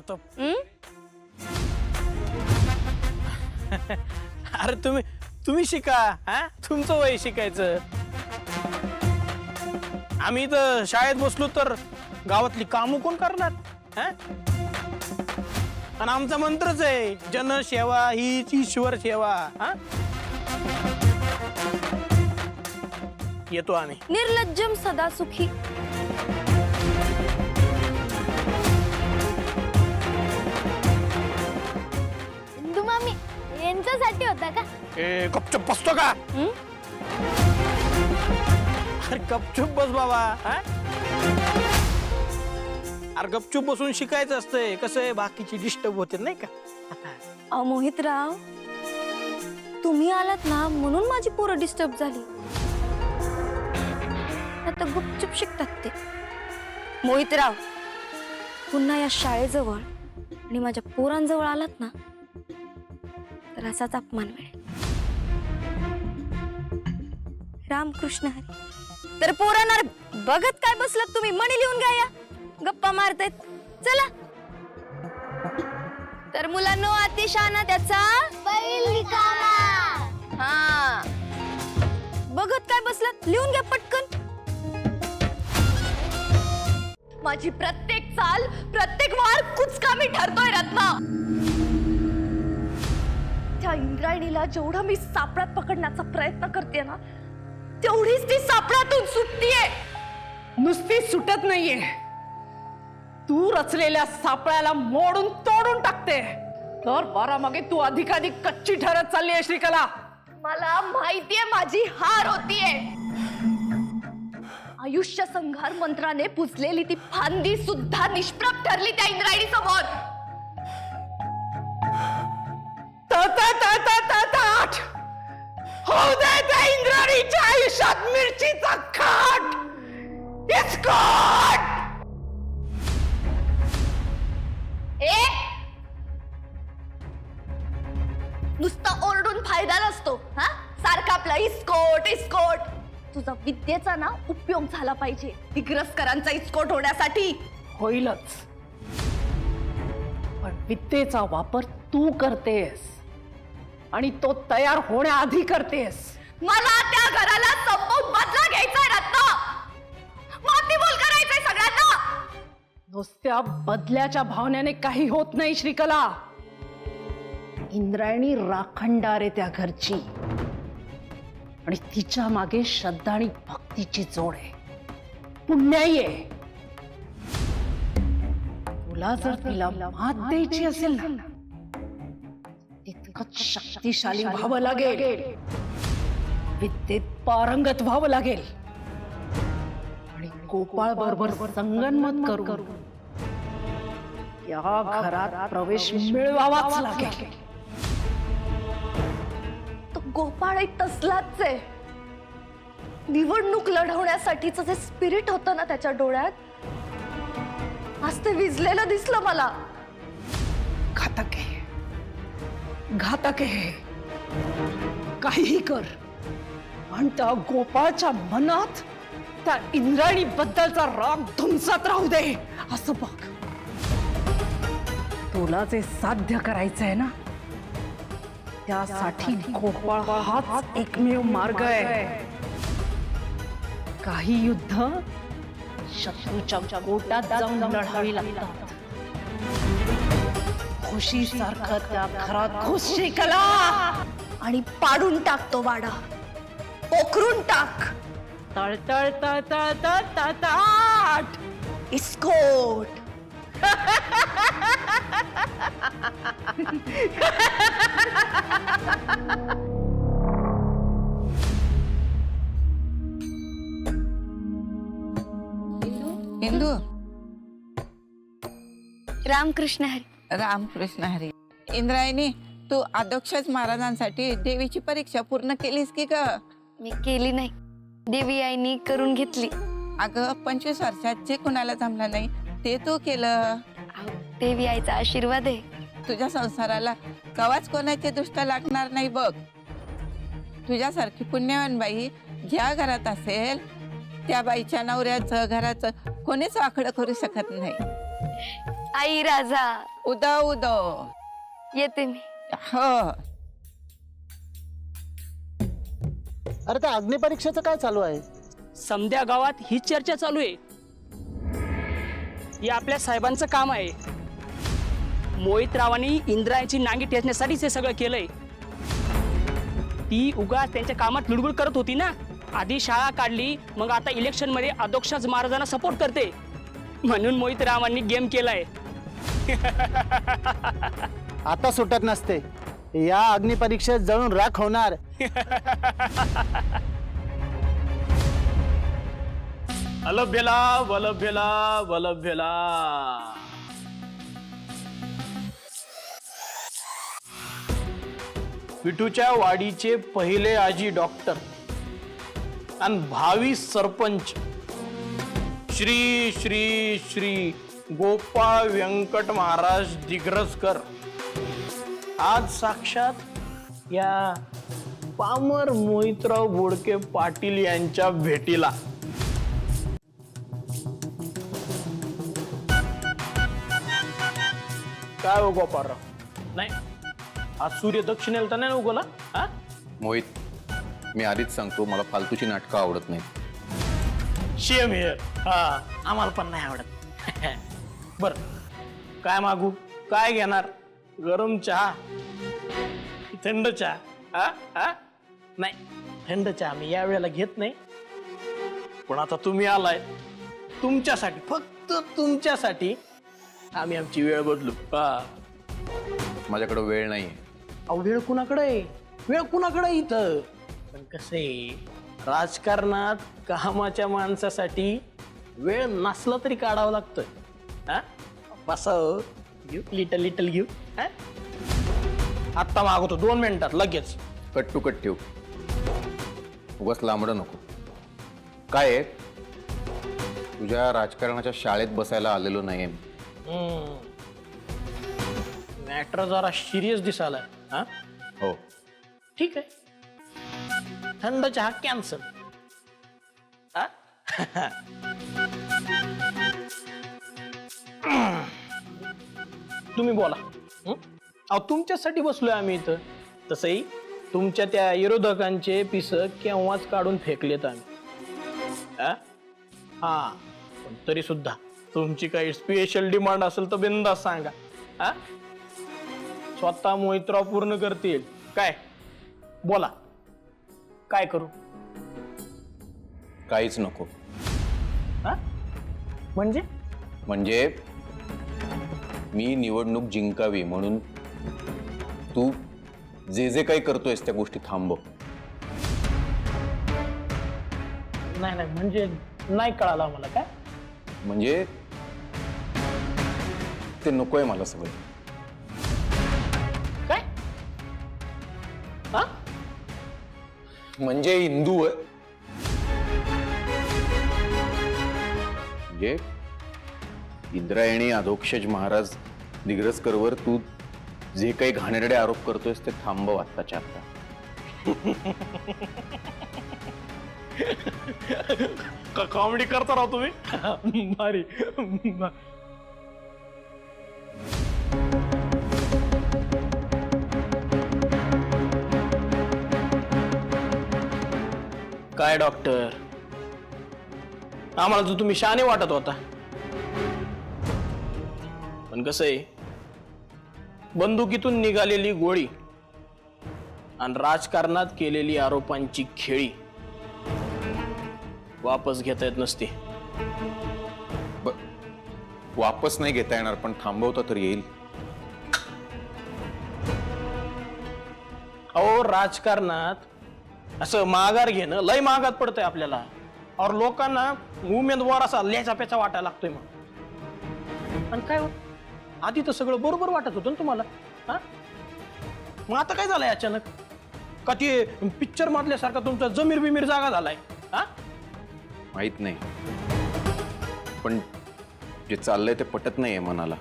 जातो. अरे तुम्ही शिका. हा, तुमचं वय शिकायचं. आम्ही तर शाळेत बसलो तर गावातली कामं कोण करणार? हा, आणि आमचा मंत्रच आहे जनसेवा हीच ईश्वर सेवा. हा, येतो आम्ही. निर्लज्जम सदा सुखी. इंदू मामी यांच्यासाठी होता का? ए गपचूप बसतो का? अरे गपचूप बस बाबा. हा, अरे गपचूप बसून शिकायचं असतंय. कसं आहे बाकीची डिस्टर्ब होते नाही का? मोहितराव तुम्ही आलात ना म्हणून माझी पोरं डिस्टर्ब झाली. आता गुपचूप शिकतात ते. मोहितराव पुन्हा या शाळेजवळ आणि माझ्या पोरांजवळ आलात ना तर असाच अपमान मिळेल. रामकृष्ण हरी. तर पोरांना बघत काय बसलात तुम्ही? मणी लिहून घ्या. या गप्पा मारतायत. चला. तर मुलांनो अतिशहाणा त्याचा बैल रिकामा. हा, बघत काय बसलात? लिहून घ्या पटकन. माझी प्रत्येक चाल प्रत्येक वार कुचकामी ठरतोय रत्ना. त्या इंद्रायणीला जेवढा मी सापळात पकडण्याचा प्रयत्न करते ना तेवढीच ती सापळातून सुटतीये. नुसती सुटत नाहीये, तू रचलेल्या सापळ्याला मोडून तोडून टाकते. तर बारामागे तू अधिकाधिक कच्ची ठरत चालली आहे श्रीकला. मला माहितीये माझी हार होतीये. आयुष्य संहार मंत्राने पुजलेली ती फांदी सुद्धा निष्प्रभ ठरली त्या इंद्रायणी समोर. होऊ दे त्या इंद्राणीच्या आयुष्यात मिरचीचा खाट. इस्कोट. नुसता ओरडून फायदा नसतो. हा, सारखा आपला इस्कोट इस्कोट. तुझा विद्येचा ना उपयोग झाला पाहिजे दिग्रसकरांचा इस्कोट होण्यासाठी. होईलच, पण विद्येचा वापर तू करतेस आणि तो तयार होण्याआधी करतेस. मला त्या घराला संपवून बदला घ्यायचा रत्ना. मातीमोल करायचंय सगळ्यांना. नुसत्या बदल्याच्या भावनेने काही होत नाही श्रीकला. इंद्रायणी राखणदार आहे त्या घरची आणि तिच्या मागे श्रद्धा आणि भक्तीची जोड आहे. पुण्याई आहे. तुला जर तिला मात द्यायची असेल ना तितकंच शक्तिशाली व्हावं लागेल. विद्येत पारंगत व्हावं लागेल आणि गोपाळ बरोबर संगनमत करून या घरात प्रवेश मिळवावाच लागेल. तो गोपाळ एक तसलाच आहे. निवडणूक लढवण्यासाठीचं जे स्पिरिट होतं ना त्याच्या डोळ्यात आज ते विझलेलं दिसलं मला. घातक आहे, घातक आहे. काहीही कर पण त्या गोपाळच्या मनात त्या इंद्रायणी बद्दलचा राग धुमसत राहू दे. असं बघ, तुला जे साध्य करायचंय ना त्यासाठी गोपाळ हाच एकमेव मार्ग आहे. काही युद्ध शत्रूच्या गोटात जाऊन लढावी लागतात. खुशीसारखं त्या घरात घुस श्रीकला आणि पाडून टाकतो वाडा. पोखरून टाक. तळतळ तळतळ तळतळाट. इस्कोट. इंदू. रामकृष्ण हरी. रामकृष्ण हरी. इंद्रायणी, तू अध्यक्षच महाराजांसाठी देवीची परीक्षा पूर्ण केलीस की ग? मी केली नाही, देवी आईनी करून घेतली. अगं 25 वर्षात जे कुणाला जमलं नाही ते तू केलं. देवी आईचा आशीर्वाद आहे. तुझ्या संसाराला कवाच कोणाची दृष्ट लागणार नाही बघ. तुझ्यासारखी पुण्यवान बाई ज्या घरात असेल त्या बाईच्या नवऱ्याचं घराचं कोणीच वाकडं करू शकत नाही. आई राजा उदो उदो. येते मी. हो. अरे त्या अग्निपरीक्षेचं काय चालू आहे? समध्या गावात ही चर्चा चालू आहे. हे आपल्या साहेबांचं काम आहे. मोहितरावांनी इंद्रायणी नांगी टेचण्यासाठीच हे सगळं केलंय. ती उगाच त्यांच्या कामात लुडबुड करत होती ना. आधी शाळा काढली, मग आता इलेक्शन मध्ये अध्यक्षाच महाराजांना सपोर्ट करते, म्हणून मोहितरावांनी गेम केलाय. आता सुटत नसते. या अग्निपरीक्षेत जळून राख होणार. अलभ्यला वलभ्यला वलभ्यला. विठूच्या वाडीचे पहिले आजी डॉक्टर आणि भावी सरपंच श्री श्री श्री गोपाळ व्यंकट महाराज दिग्रजकर आज साक्षात या पामर मोहितराव बोडके पाटील यांच्या भेटीला. काय हो गोपाळराव? नाही, आज सूर्य दक्षिणेला तर नाही उगवला. हा मोहित, मी आधीच सांगतो, मला फालतूची नाटकं आवडत नाही. शेम हिअर. हा, आम्हाला पण नाही आवडत. बर, काय मागू? काय घेणार? गरम चहा, थंड चहा? हा हा, नाही, थंड चहा मी या वेळेला घेत नाही. पण आता तुम्ही आलाय, तुमच्यासाठी, फक्त तुमच्यासाठी आम्ही आमची वेळ बदलू. हा, माझ्याकडे वेळ नाहीये. अहो वेळ कुणाकडे आहे? वेळ कुणाकडे आहे इथं? पण कसं आहे, राजकारणात कामाच्या माणसासाठी वेळ नसला तरी काढावं लागतं. हा, बसाव, घेऊ लिटल लिटल घेऊ. हा, आत्ता मागवतो 2 मिनिटात लगेच. कट टू कट ठेव, उगाच लांबडं नको. काय आहे, तुझ्या राजकारणाच्या शाळेत बसायला आलेलो नाहीये. मॅटर जरा सिरियस दिसायला. हा, हो, ठीक आहे, थंड चहा कॅन्सल. तुम्ही बोला. अहो तुमच्यासाठी बसलोय आम्ही इथं. तसंही तुमच्या त्या विरोधकांचे पिस केव्हाच काढून फेकलेत आम्ही. हा, पण तरी सुद्धा तुमची काही स्पेशल डिमांड असेल तर बिनधास्त सांगा. हा, स्वतः मोहितराव पूर्ण करतील. काय बोला, काय करू? काहीच नको. हा, म्हणजे म्हणजे मी निवडणूक जिंकावी म्हणून तू जे जे काही करतोयस त्या गोष्टी थांबव. नाही नाही, म्हणजे नाही कळालं आम्हाला. काय म्हणजे ते नकोय मला सगळं. काय? हा, म्हणजे हिंदू आहे, म्हणजे इंद्रायणी अधोक्षज महाराज दिग्रजकरवर तू जे काही घाणेरडे आरोप करतोयस ते थांबव आत्ताच्या आत्ता. कॉमेडी करता राव तुम्ही. भारी. काय डॉक्टर, आम्हाला जो तुम्ही शहाणे वाटत होता, पण कसं आहे, बंदुकीतून निघालेली गोळी आणि राजकारणात केलेली आरोपांची खेळी वापस घेता येत नसते. वापस नाही घेता येणार, पण थांबवता तर येईल. अहो राजकारणात असं माघार घेणं लय महागात पडतंय आपल्याला. और लोकांना उमेदवार असा ल्याचा पेचा वाटायला लागतोय. मग आणि काय आधी तर सगळं बरोबर वाटत होतं ना तुम्हाला. हा, मग आता काय झालंय अचानक? का ते पिक्चर मधल्यासारखा तुमचा जमीर बिमीर जागा झालाय? हा, माहित नाही, पण जे चाललंय ते पटत नाहीये मनाला.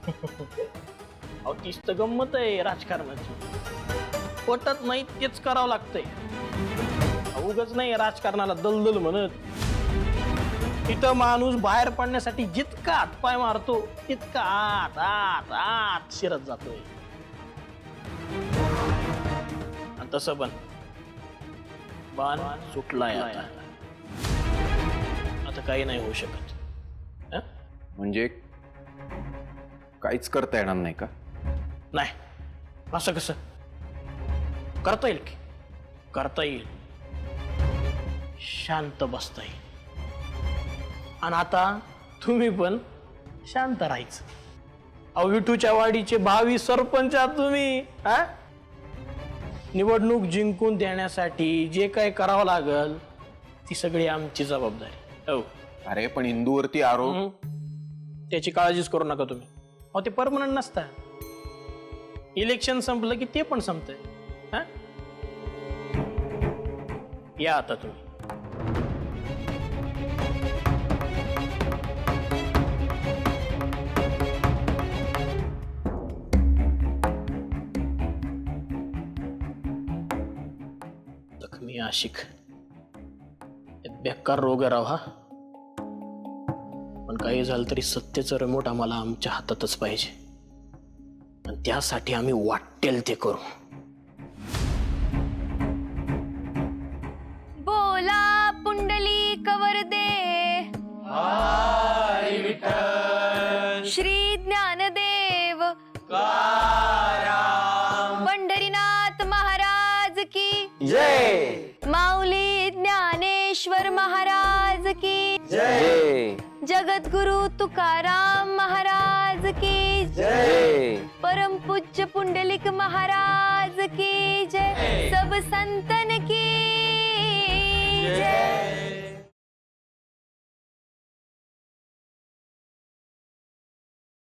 अहो तीच तर गंमत आहे राजकारणाची. पटत नाही तेच करावं लागतंय. उगाच नाही राजकारणाला दलदल म्हणत इथं माणूस बाहेर पडण्यासाठी जितका हातपाय मारतो तितका आत आत आत शिरत जातोय. आणि तसं पण बाण सुटलाय आता. आता काही नाही होऊ शकत. हं? म्हणजे काहीच करता येणार नाही का? नाही, असं कसं करता येईल की? करता येईल. शांत बसता येईल. आणि आता तुम्ही पण शांत राहायचं. अहो विठूच्या वाडीचे भावी सरपंच आहात तुम्ही. हा? निवडणूक जिंकून देण्यासाठी जे काय करावं लागल ती सगळी आमची जबाबदारी. हो. अरे पण इंदूवरती आरोप. त्याची काळजीच करू नका तुम्ही. अहो ते परमनंट नसतं. इलेक्शन संपलं की ते पण संपतंय. हा? या आता तुम्ही. जखमी आशिक बेकार रोग आहे राव हा. पण काही झालं तरी सत्तेचं रिमोट आम्हाला आमच्या हातातच पाहिजे. आणि त्यासाठी आम्ही वाटेल ते करू. बोला पुंडली कवरदे श्री ज्ञानदेव पंढरीनाथ महाराज की जय. माऊली ज्ञानेश्वर महाराज की जय. जगद्गुरु तुकाराम महाराज की जय. परम पूज्य पुंडलिक महाराज की जय. सब संतन की जय.